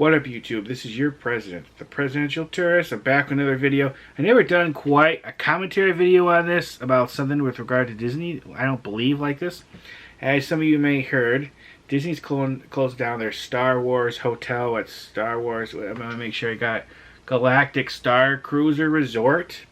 What up, YouTube? This is your president, the presidential tourist. I'm back with another video. I never done quite a commentary video on this about something with regard to Disney. I don't believe like this. As some of you may have heard, Disney's closed down their Star Wars hotel at Star Wars. I'm going to make sure I got Galactic Starcruiser Resort.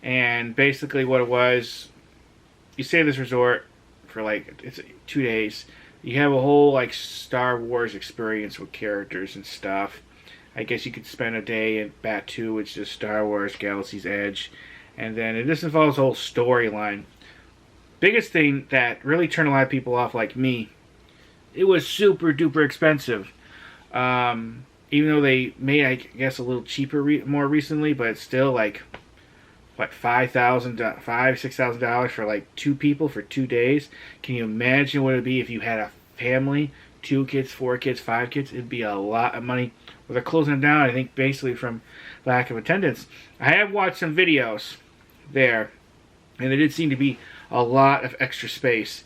And basically what it was, you stay at this resort for like, it's 2 days. You have a whole like Star Wars experience with characters and stuff. I guess you could spend a day in Batu, which is Star Wars Galaxy's Edge. And then this involves a whole storyline. Biggest thing that really turned a lot of people off like me, it was super duper expensive. Even though they made, I guess, a little cheaper more recently, but it's still like what, $6,000 for like 2 people for 2 days. Can you imagine what it'd be if you had a family, 2 kids, 4 kids, 5 kids? It'd be a lot of money. Well, they're closing it down, I think, basically from lack of attendance. I have watched some videos there, and there did seem to be a lot of extra space.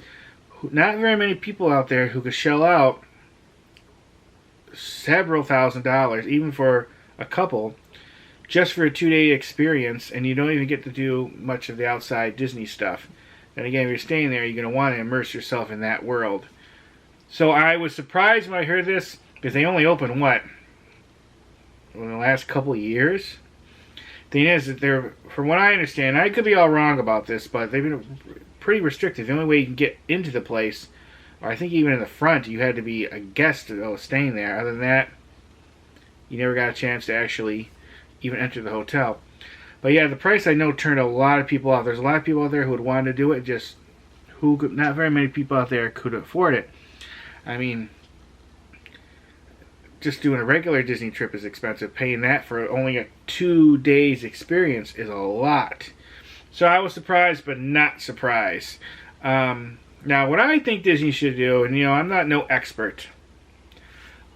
Not very many people out there who could shell out several $1,000s, even for a couple, just for a 2-day experience, and you don't even get to do much of the outside Disney stuff. And again, if you're staying there, you're going to want to immerse yourself in that world. So I was surprised when I heard this, because they only opened, what, in the last couple of years? Thing is that they're, from what I understand, I could be all wrong about this, but they've been pretty restrictive. The only way you can get into the place, or I think even in the front, you had to be a guest that was staying there. Other than that, you never got a chance to actually even enter the hotel. But yeah, the price I know turned a lot of people off. There's a lot of people out there who would want to do it, just who could, not very many people out there could afford it. I mean, just doing a regular Disney trip is expensive. Paying that for only a 2 days experience is a lot. So I was surprised, but not surprised. Now, what I think Disney should do, and you know, I'm not no expert,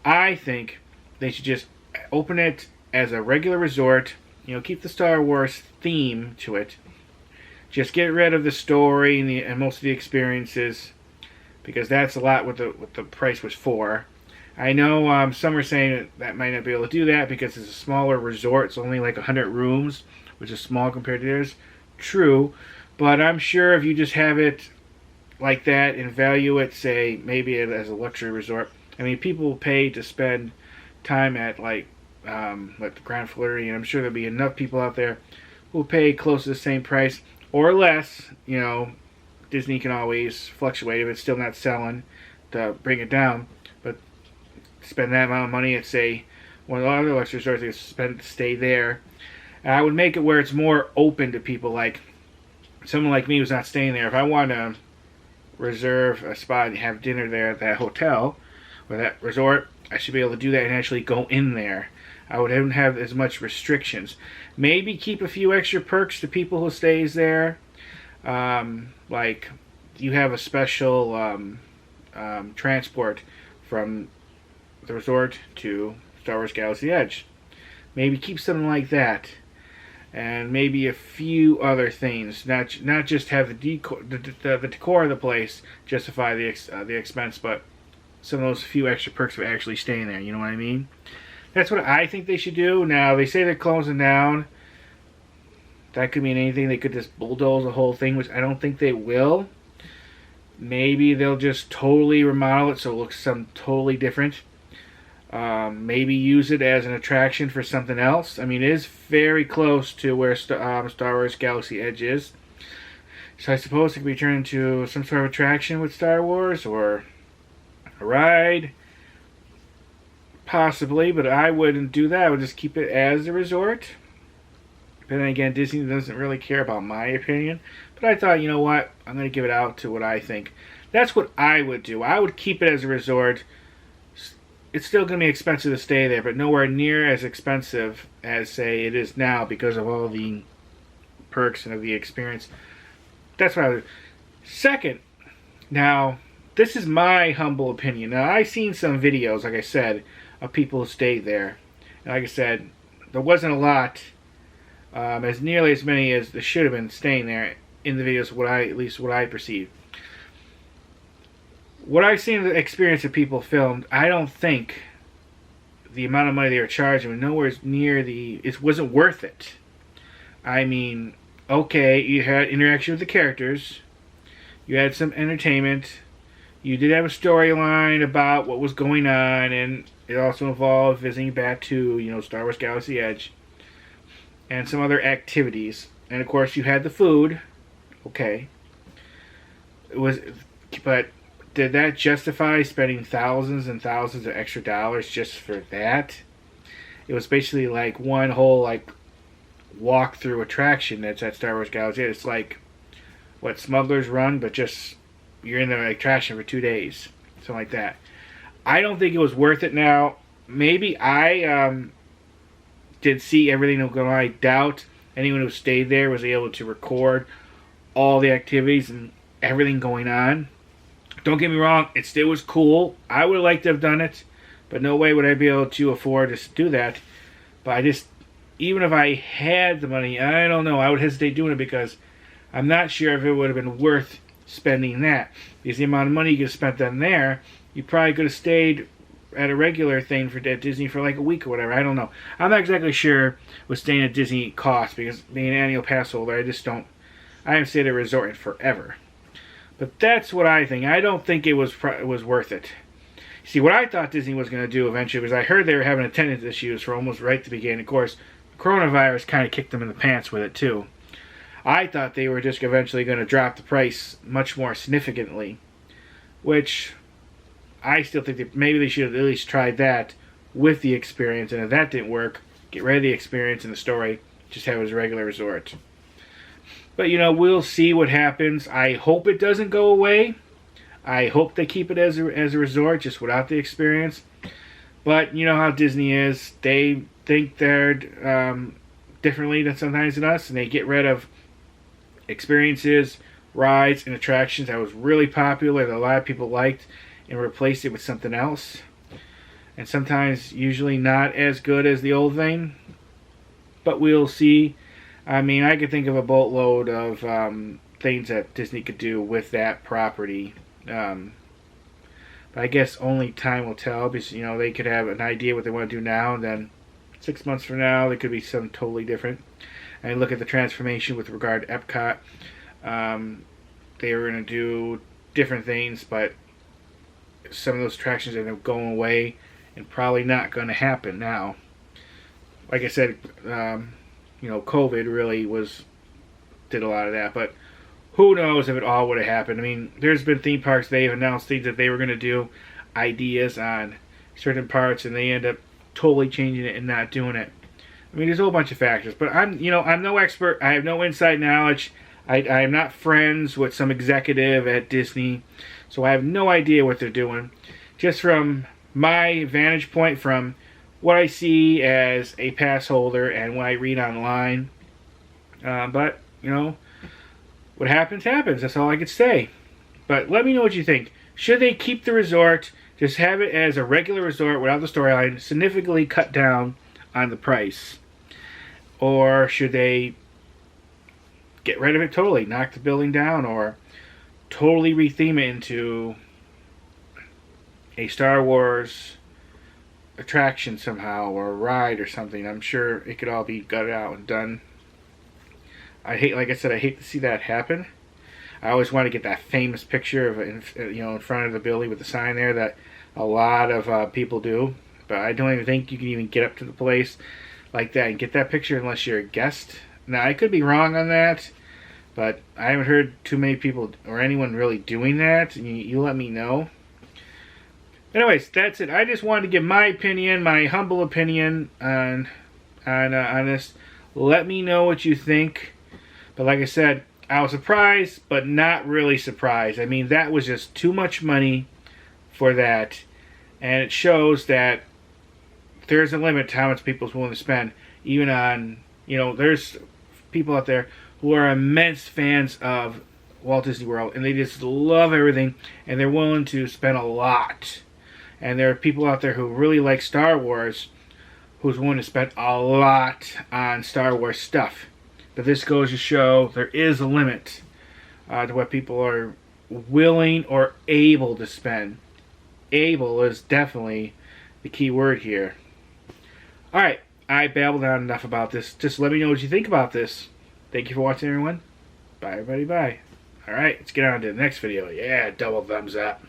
I think they should just open it as a regular resort. You know, keep the Star Wars theme to it. Just get rid of the story and most of the experiences, because that's a lot what the price was for. I know some are saying that might not be able to do that because it's a smaller resort. It's only like 100 rooms, which is small compared to theirs. True, but I'm sure if you just have it like that and value it, say maybe as a luxury resort. I mean, people will pay to spend time at like the Grand Flurry, and I'm sure there'll be enough people out there who will pay close to the same price or less. You know, Disney can always fluctuate if it's still not selling to bring it down, but spend that amount of money at, say, one of the other luxury resorts, they spend to stay there. And I would make it where it's more open to people, like someone like me who's not staying there. If I want to reserve a spot and have dinner there at that hotel or that resort, I should be able to do that and actually go in there. I wouldn't have as much restrictions. Maybe keep a few extra perks to people who stays there. Like you have a special transport from the resort to Star Wars Galaxy Edge. Maybe keep something like that. And maybe a few other things. Not just have the decor of the place justify the expense, but some of those few extra perks of actually staying there. You know what I mean? That's what I think they should do. Now, they say they're closing down. That could mean anything. They could just bulldoze the whole thing, which I don't think they will. Maybe they'll just totally remodel it so it looks something totally different. Maybe use it as an attraction for something else. I mean, it is very close to where Star Wars Galaxy Edge is. So I suppose it could be turned into some sort of attraction with Star Wars, or a ride. Possibly, but I wouldn't do that. I would just keep it as a resort. But then again, Disney doesn't really care about my opinion. But I thought, you know what? I'm going to give it out to what I think. That's what I would do. I would keep it as a resort. It's still going to be expensive to stay there, but nowhere near as expensive as, say, it is now because of all the perks and of the experience. That's what I would do. Second, now, this is my humble opinion. Now, I've seen some videos, like I said, of people who stayed there. And like I said, there wasn't a lot, as nearly as many as there should have been staying there in the videos, at least what I perceived. What I've seen the experience of people filmed, I don't think the amount of money they were charging was nowhere near it wasn't worth it. I mean, okay, you had interaction with the characters, you had some entertainment, you did have a storyline about what was going on, and it also involved visiting Batuu, Star Wars Galaxy Edge, and some other activities. And of course, you had the food. Okay, but did that justify spending thousands and thousands of extra dollars just for that? It was basically like one whole walk-through attraction that's at Star Wars Galaxy. It's like what Smuggler's Run, but just you're in the attraction for 2 days, something like that. I don't think it was worth it. Now, maybe I did see everything that was going on. I doubt anyone who stayed there was able to record all the activities and everything going on. Don't get me wrong, it still was cool. I would like to have done it, but no way would I be able to afford to do that. But even if I had the money, I don't know, I would hesitate doing it because I'm not sure if it would have been worth spending that. Because the amount of money you could have spent on there, you probably could have stayed at a regular thing at Disney for like a week or whatever. I don't know. I'm not exactly sure what staying at Disney costs because being an annual pass holder, I haven't stayed at a resort in forever. But that's what I think. I don't think it was worth it. See, what I thought Disney was going to do eventually was I heard they were having attendance issues for almost right at the beginning. Of course, coronavirus kind of kicked them in the pants with it too. I thought they were just eventually going to drop the price much more significantly, which I still think that maybe they should have at least tried that with the experience, and if that didn't work, get rid of the experience and the story, just have it as a regular resort. But, we'll see what happens. I hope it doesn't go away. I hope they keep it as a resort, just without the experience. But, you know how Disney is. They think they're differently than sometimes than us, and they get rid of experiences, rides, and attractions that was really popular that a lot of people liked and replace it with something else. And sometimes, usually not as good as the old thing. But we'll see. I mean, I could think of a boatload of things that Disney could do with that property. But I guess only time will tell because, they could have an idea what they want to do now, and then 6 months from now, there could be something totally different. And look at the transformation with regard to Epcot. They were going to do different things, but some of those attractions end up going away and probably not going to happen now. Like I said, COVID really did a lot of that, but who knows if it all would have happened. I mean, there's been theme parks, they've announced things that they were going to do, ideas on certain parts, and they end up totally changing it and not doing it. I mean, there's a whole bunch of factors, but I'm no expert. I have no inside knowledge. I am not friends with some executive at Disney, so I have no idea what they're doing. Just from my vantage point, from what I see as a pass holder and what I read online. But, what happens, happens. That's all I could say. But let me know what you think. Should they keep the resort, just have it as a regular resort without the storyline, significantly cut down on the price? Or should they get rid of it totally, knock the building down, or totally retheme it into a Star Wars attraction somehow, or a ride or something? I'm sure it could all be gutted out and done. Like I said, I hate to see that happen. I always want to get that famous picture of in front of the building with the sign there that a lot of people do. But I don't even think you can even get up to the place like that and get that picture unless you're a guest. Now, I could be wrong on that, but I haven't heard too many people or anyone really doing that. You let me know. Anyways, that's it. I just wanted to give my opinion, my humble opinion on this. Let me know what you think. But like I said, I was surprised, but not really surprised. I mean, that was just too much money for that. And it shows that there's a limit to how much people's willing to spend. Even on, there's people out there who are immense fans of Walt Disney World. And they just love everything. And they're willing to spend a lot. And there are people out there who really like Star Wars who's willing to spend a lot on Star Wars stuff. But this goes to show there is a limit to what people are willing or able to spend. Able is definitely the key word here. Alright, I babbled on enough about this. Just let me know what you think about this. Thank you for watching, everyone. Bye, everybody, bye. Alright, let's get on to the next video. Yeah, double thumbs up.